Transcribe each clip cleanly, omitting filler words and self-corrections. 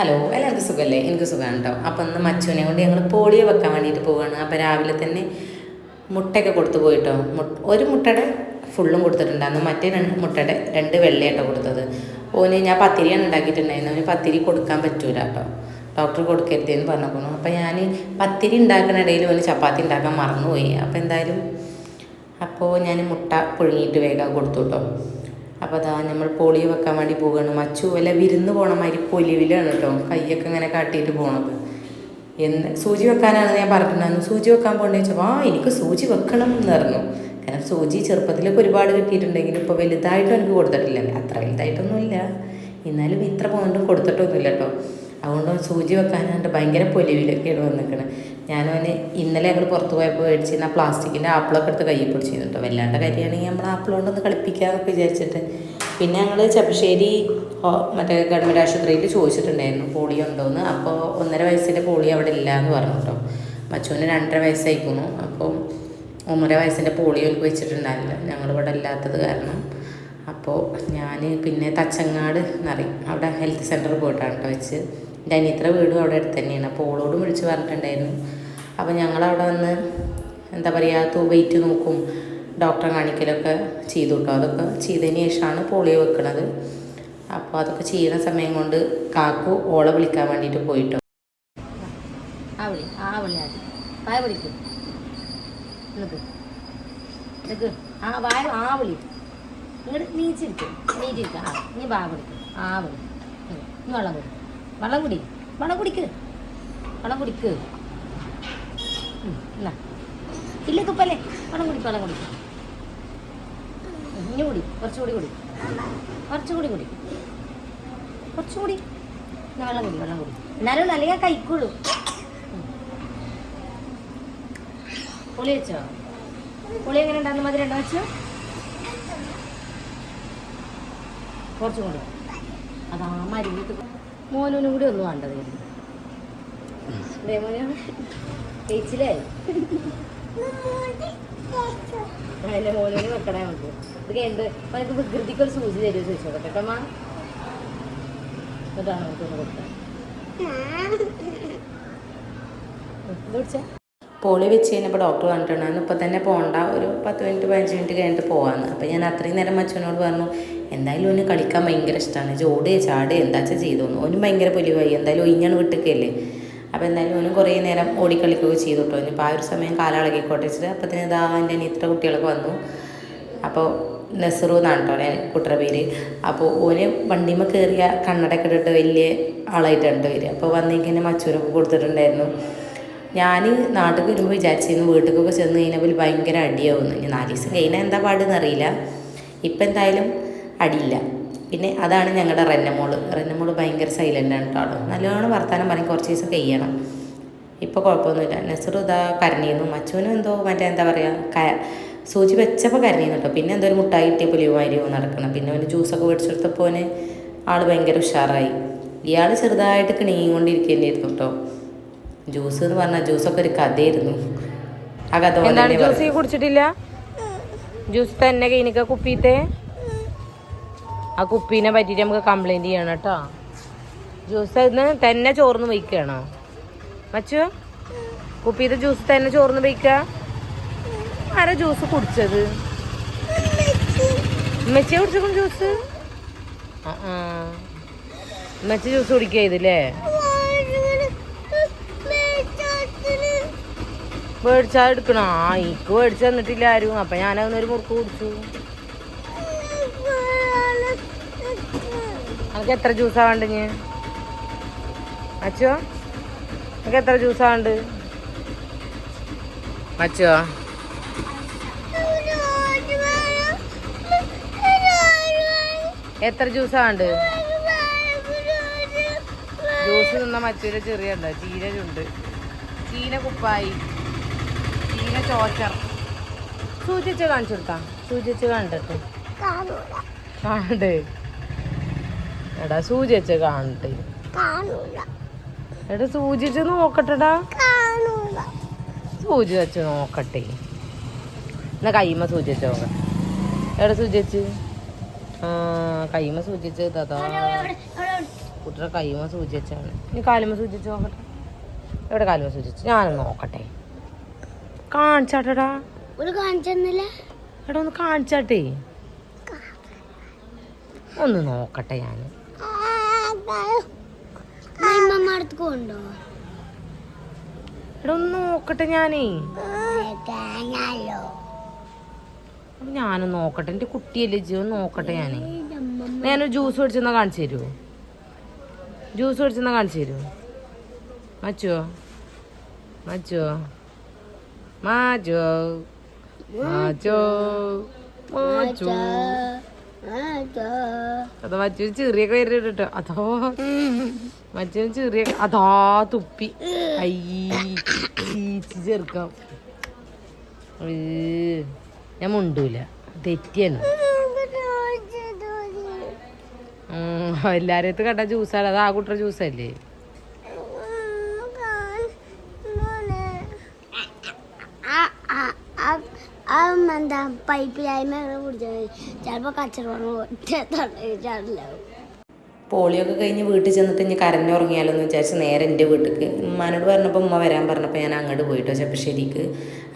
Hello, എല്ലാവർക്കും സുഖമല്ലേ? എനിക്ക് സുഖമാണ് കേട്ടോ. അപ്പം ഇന്ന് മച്ചുവിനെ കൊണ്ട് ഞങ്ങൾ പോളിയോ വെക്കാൻ വേണ്ടിയിട്ട് പോവുകയാണ്. അപ്പോൾ രാവിലെ തന്നെ മുട്ടയൊക്കെ കൊടുത്തു പോയിട്ടോ. ഒരു മുട്ടയുടെ ഫുള്ളും കൊടുത്തിട്ടുണ്ടായിരുന്നു, മറ്റേ മുട്ടയുടെ 2 വെള്ളയാട്ടോ കൊടുത്തത്. ഓന് ഞാൻ പത്തിരിയാണ് ഉണ്ടാക്കിയിട്ടുണ്ടായിരുന്നു. അവന് പത്തിരി കൊടുക്കാൻ പറ്റൂല കേട്ടോ, ഡോക്ടർ കൊടുക്കരുതെന്ന് പറഞ്ഞേക്കുന്നു. അപ്പോൾ ഞാൻ പത്തിരി ഉണ്ടാക്കുന്ന ഇടയിൽ ഓന് ചപ്പാത്തി ഉണ്ടാക്കാൻ മറന്നുപോയി. അപ്പോൾ ഞാൻ മുട്ട പുഴുങ്ങിയിട്ട് വേഗം കൊടുത്തു കേട്ടോ. അപ്പോൾ അതാ നമ്മൾ പോളിയോ വെക്കാൻ വേണ്ടി പോവുകയാണ്. മച്ചു വല്ല വിരുന്ന് പോകണ മാതിരി പൊലിവിലാണ് കേട്ടോ, കൈയൊക്കെ ഇങ്ങനെ കാട്ടിയിട്ട് പോണത്. സൂചി വെക്കാനാണെന്ന് ഞാൻ പറഞ്ഞിട്ടുണ്ടായിരുന്നു. സൂചി വെക്കാൻ പോകേണ്ടി വെച്ചപ്പോൾ എനിക്ക് സൂചി വെക്കണം എന്ന് പറഞ്ഞു. കാരണം സൂചി ചെറുപ്പത്തിലൊക്കെ ഒരുപാട് കിട്ടിയിട്ടുണ്ടെങ്കിലും ഇപ്പോൾ വലുതായിട്ടും എനിക്ക് കൊടുത്തിട്ടില്ല. അത്ര വലുതായിട്ടൊന്നുമില്ല, എന്നാലും ഇത്ര പോയിട്ടും കൊടുത്തിട്ടൊന്നുമില്ല കേട്ടോ. അതുകൊണ്ട് സൂചി വെക്കാനായിട്ട് ഭയങ്കര പൊലിവിലൊക്കെയാണ് വന്നിരിക്കുന്നത്. ഞാനവന് ഇന്നലെ ഞങ്ങൾ പുറത്ത് പോയപ്പോൾ മേടിച്ചിരുന്ന പ്ലാസ്റ്റിക്കിൻ്റെ ആപ്പിളൊക്കെ എടുത്ത് കയ്യിൽ പിടിച്ചിരുന്നു കേട്ടോ. വല്ലാണ്ട് കാര്യമാണെങ്കിൽ നമ്മൾ ആപ്പിൾ കൊണ്ടൊന്ന് കളിപ്പിക്കാമെന്നൊക്കെ വിചാരിച്ചിട്ട്. പിന്നെ ഞങ്ങൾ ചെപ്പശ്ശേരി മറ്റേ ഗവൺമെൻറ് ആശുപത്രിയിൽ ചോദിച്ചിട്ടുണ്ടായിരുന്നു പോളിയോ ഉണ്ടോയെന്ന്. അപ്പോൾ 1.5 വയസ്സിൻ്റെ പോളിയോ അവിടെ ഇല്ല എന്ന് പറഞ്ഞു കേട്ടോ. മച്ചുവിന് 2.5 വയസ്സായിക്കുന്നു. അപ്പോൾ 1.5 വയസ്സിൻ്റെ പോളിയോ എനിക്ക് വെച്ചിട്ടുണ്ടായില്ല, ഞങ്ങളിവിടെ ഇല്ലാത്തത് കാരണം. അപ്പോൾ ഞാൻ പിന്നെ തച്ചങ്ങാട് എന്നറിയും, അവിടെ ഹെൽത്ത് സെൻറ്ററിൽ പോയിട്ടാണ് കേട്ടോ വെച്ച്. എൻ്റെ അനിയത്തിയുടെ വീടും അവിടെ അടുത്ത് തന്നെയാണ്. അപ്പോൾ ഓളോടും വിളിച്ച് പറഞ്ഞിട്ടുണ്ടായിരുന്നു. അപ്പോൾ ഞങ്ങളവിടെ വന്ന് എന്താ പറയുക, വെയിറ്റ് നോക്കും, ഡോക്ടറെ കാണിക്കലൊക്കെ ചെയ്തു കേട്ടോ. അതൊക്കെ ചെയ്തതിന് ശേഷമാണ് പോളിയോ വെക്കുന്നത്. അപ്പോൾ അതൊക്കെ ചെയ്യുന്ന സമയം കൊണ്ട് കാക്കു ഓളെ വിളിക്കാൻ വേണ്ടിയിട്ട് പോയിട്ടോ. ഇങ്ങോട്ട് നീച്ചിരിക്കും, നീറ്റിരിക്കുക. നീ ബാ പിടിക്കും, നീ വെള്ളം കുടി, വെള്ളം കുടിക്ക്, വെള്ളം കുടിക്ക്. എന്നാ ഇല്ല തുപ്പല്ലേ, വെള്ളം കുടിക്കും. ഇനി കുടി, കുറച്ചുകൂടി കുടി. എന്നാ വെള്ളം കുടി. എന്നാലും നല്ല കഴിക്കുള്ളൂ. പുളി വെച്ചോ? പുളി എങ്ങനെ ഉണ്ടാകുന്ന മതി 2 വെച്ചോ? കുറച്ചും കൂടി. അതാ മരുന്നിട്ട് മോനും കൂടി ഒന്നും വേണ്ടത് ചേച്ചിലേ. അതിൻ്റെ മോനൂന് വെക്കണേ നമുക്ക്. ഇത് കേന്ദ്ര അപ്പം എനിക്ക് വികൃതിക്കൊരു സൂചി തരുമോ ചോദിച്ചോട്ടെ കേട്ടമ്മ. എന്നിട്ടാണ് നമുക്കൊന്ന് കൊടുക്കാൻ ഇത്. പോളിയോ വെച്ച് കഴിഞ്ഞപ്പോൾ ഡോക്ടർ പറഞ്ഞിട്ടുണ്ടായിരുന്നു ഇപ്പോൾ തന്നെ പോകണ്ട, ഒരു 10 മിനിറ്റ് 15 മിനിറ്റ് കഴിഞ്ഞിട്ട് പോകാമെന്ന്. അപ്പോൾ ഞാൻ അത്രയും നേരം മച്ചനോട് പറഞ്ഞു, എന്തായാലും ഓന് കളിക്കാൻ ഭയങ്കര ഇഷ്ടമാണ്, ഓടുക ചാടുക എന്താ വെച്ചാൽ ചെയ്തോന്നു. ഓനും ഭയങ്കര പൊലിവായി, എന്തായാലും ഒഴിഞ്ഞാണ് വിട്ടൊക്കെയല്ലേ. അപ്പോൾ എന്തായാലും ഓനും കുറേ നേരം ഓടിക്കളിക്കുകയൊക്കെ ചെയ്തു കേട്ടോ. ഇനിയിപ്പോൾ ആ ഒരു സമയം കാലളകിക്കോട്ടെ വെച്ചിട്ട് അപ്പത്തിന് ഇതാ എൻ്റെ അനിയത്തിയുടെ കുട്ടികളൊക്കെ വന്നു. അപ്പോൾ നെസറു എന്നാണ് കേട്ടോ കുട്ടിയുടെ പേര്. അപ്പോൾ ഓന് വണ്ടിമ്മ കയറിയ കണ്ണടയൊക്കെ ഇട്ടിട്ട് വലിയ ആളായിട്ടുണ്ട് വരിക. അപ്പോൾ വന്നേക്കന്നെ മച്ചൂരൊക്കെ കൊടുത്തിട്ടുണ്ടായിരുന്നു. ഞാൻ നാട്ടിൽ വരുമ്പോൾ വിചാരിച്ചിരുന്നു വീട്ടിലേക്കൊക്കെ ചെന്ന് കഴിഞ്ഞാൽ ഭയങ്കര അടിയാവുന്നു. ഇനി 4 ദിവസം കഴിഞ്ഞാൽ എന്താ പാടെന്ന് അറിയില്ല. ഇപ്പം എന്തായാലും അടിയില്ല. പിന്നെ അതാണ് ഞങ്ങളുടെ റെന്നമോള് ഭയങ്കര സൈലൻ്റാണ് കേട്ടോ. നല്ലോണം വർത്താനം പറയും, കുറച്ച് ദിവസം കഴിയണം. ഇപ്പോൾ കുഴപ്പമൊന്നുമില്ല. നെസറും ഇതാ കരഞ്ഞിരുന്നു. മച്ചൂനും എന്തോ മറ്റേ എന്താ പറയുക, സൂചി വെച്ചപ്പോൾ കരഞ്ഞിരുന്നു കേട്ടോ. പിന്നെ എന്തോ ഒരു മുട്ടായി കിട്ടിയ പുലിയുമാരിയോ നടക്കണം. പിന്നെ അവന് ജ്യൂസൊക്കെ മേടിച്ചെടുത്തപ്പോൾ ആൾ ഭയങ്കര ഉഷാറായി. ഇയാൾ ചെറുതായിട്ട് കിണിയും കൊണ്ടിരിക്കേണ്ടിയിരുന്നു കേട്ടോ. ജ്യൂസ് എന്ന് പറഞ്ഞാൽ ജ്യൂസൊക്കെ ഒരു കഥയായിരുന്നു. ആ കഥ ജ്യൂസ് കുടിച്ചിട്ടില്ല. ജ്യൂസ് തന്നെ കഴിഞ്ഞ കുപ്പീത്തെ ആ കുപ്പീനെ പറ്റിയിട്ട് നമുക്ക് കംപ്ലൈൻറ്റ് ചെയ്യണം കേട്ടോ. ജ്യൂസ് തന്നെ ചോർന്ന് വയ്ക്കുകയാണോ മച്ചു? കുപ്പീത്തെ ജ്യൂസ് തന്നെ ചോർന്ന് വയ്ക്കുക. ആരാ ജ്യൂസ് കുടിച്ചത്? ഉമ്മച്ചിയെ കുടിച്ചേക്കും ജ്യൂസ്. ഉമ്മച്ചി ജ്യൂസ് കുടിക്കുക ഇതില്ലേ? മേടിച്ചാ എടുക്കണോ? എനിക്ക് മേടിച്ച് തന്നിട്ടില്ല ആരും. അപ്പം ഞാനതൊന്നൊരു മുറുക്ക് കുടിച്ചു. എനിക്ക് എത്ര ജ്യൂസാ വേണ്ട? ഞാൻ അച്ചോ എനിക്ക് എത്ര ജ്യൂസാ വേണ്ട? അച്ചോ എത്ര ജ്യൂസാ വേണ്ട? ജ്യൂസ് നിന്ന മറ്റൊരു ചെറിയ ഉണ്ടോ? ചീന ചുണ്ട്, ചീന കുപ്പായി, ചീന ചോച്ചർ. സൂചിച്ച് കാണിച്ചു കൊടുത്താ? സൂചിച്ച് കണ്ടിട്ട് കാണണ്ടേ? എടാ സൂചിച്ച് കാണട്ടെ. എടാ സൂചിച്ച് നോക്കട്ടെടാ. സൂചി വെച്ച് നോക്കട്ടെ. എന്നാ കൈമ സൂചിച്ച് നോക്കട്ടെ. എടാ സൂചിച്ച് കൈമ സൂചിച്ച് കുട്ടിയുടെ കൈമ സൂചി വെച്ചാണ്. ഇനി കാലുമ സൂചി വെച്ച് നോക്കട്ടെ. എവിടെ കാലുമ സൂചി വെച്ച് ഞാനൊന്ന് നോക്കട്ടെ. കാണിച്ചാട്ടെടാ. ഒരു കാണിച്ചെന്നില്ല. എടാ ഒന്ന് കാണിച്ചാട്ടേ. ഒന്ന് നോക്കട്ടെ ഞാൻ. അമ്മമ്മടുത്ത് കൊണ്ടോ. എടാ ഒന്ന് നോക്കട്ടെ ഞാനേ. അപ്പൊ ഞാനൊന്ന് നോക്കട്ടെ. എൻ്റെ കുട്ടിയല്ലേ ജീവൻ നോക്കട്ടെ ഞാനേ. ഞാനൊരു ജ്യൂസ് മേടിച്ചെന്നാ കാണിച്ചു തരുമോ? ജ്യൂസ് മേടിച്ചെന്നാ കാണിച്ചു തരുമോ? മച്ചോ മച്ചോ മാച്ചോ മാച്ചോ മാച്ചോ. അതോ മറ്റൊരു ചെറിയൊക്കെ വരുന്നുണ്ട് കേട്ടോ. അതോ മറ്റൊരു ചെറിയ അതാ തുപ്പി. ചീച്ചി ചേർക്കാം. ഞാൻ മുണ്ടൂല, തെറ്റിയാണ്. എല്ലാരും കണ്ട ജ്യൂസാണ്. അത് ആ കുട്ടിയുടെ ജ്യൂസല്ലേ? എന്താ പൈപ്പിലായ്മ കുടിച്ചത് ചിലപ്പോ കച്ചറ. പോളിയൊക്കെ കഴിഞ്ഞ് വീട്ടിൽ ചെന്നിട്ട് ഇനി കരഞ്ഞുറങ്ങിയാലോ എന്ന് വിചാരിച്ച് നേരെ എൻ്റെ വീട്ടിലേക്ക് ഉമ്മാനോട് പറഞ്ഞപ്പോൾ ഉമ്മ വരാൻ പറഞ്ഞപ്പോൾ ഞാൻ അങ്ങോട്ട് പോയിട്ടോ ചെപ്പശ്ശേരിക്ക്.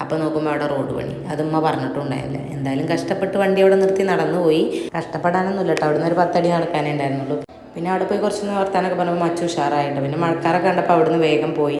അപ്പോൾ നോക്കുമ്പോൾ അവിടെ റോഡ് പണി. അത് ഉമ്മ പറഞ്ഞിട്ടുണ്ടായില്ല. എന്തായാലും കഷ്ടപ്പെട്ട് വണ്ടി അവിടെ നിർത്തി നടന്നു പോയി. കഷ്ടപ്പെടാനൊന്നുമില്ല കേട്ടോ. അവിടുന്ന് ഒരു 10 അടി നടക്കാനേ ഉണ്ടായിരുന്നുള്ളൂ. പിന്നെ അവിടെ പോയി കുറച്ച് വർത്താനൊക്കെ പറഞ്ഞപ്പോൾ മച്ചു ഉഷാറായിട്ടോ. പിന്നെ മഴക്കാരൊക്കെ കണ്ടപ്പോൾ അവിടുന്ന് വേഗം പോയി.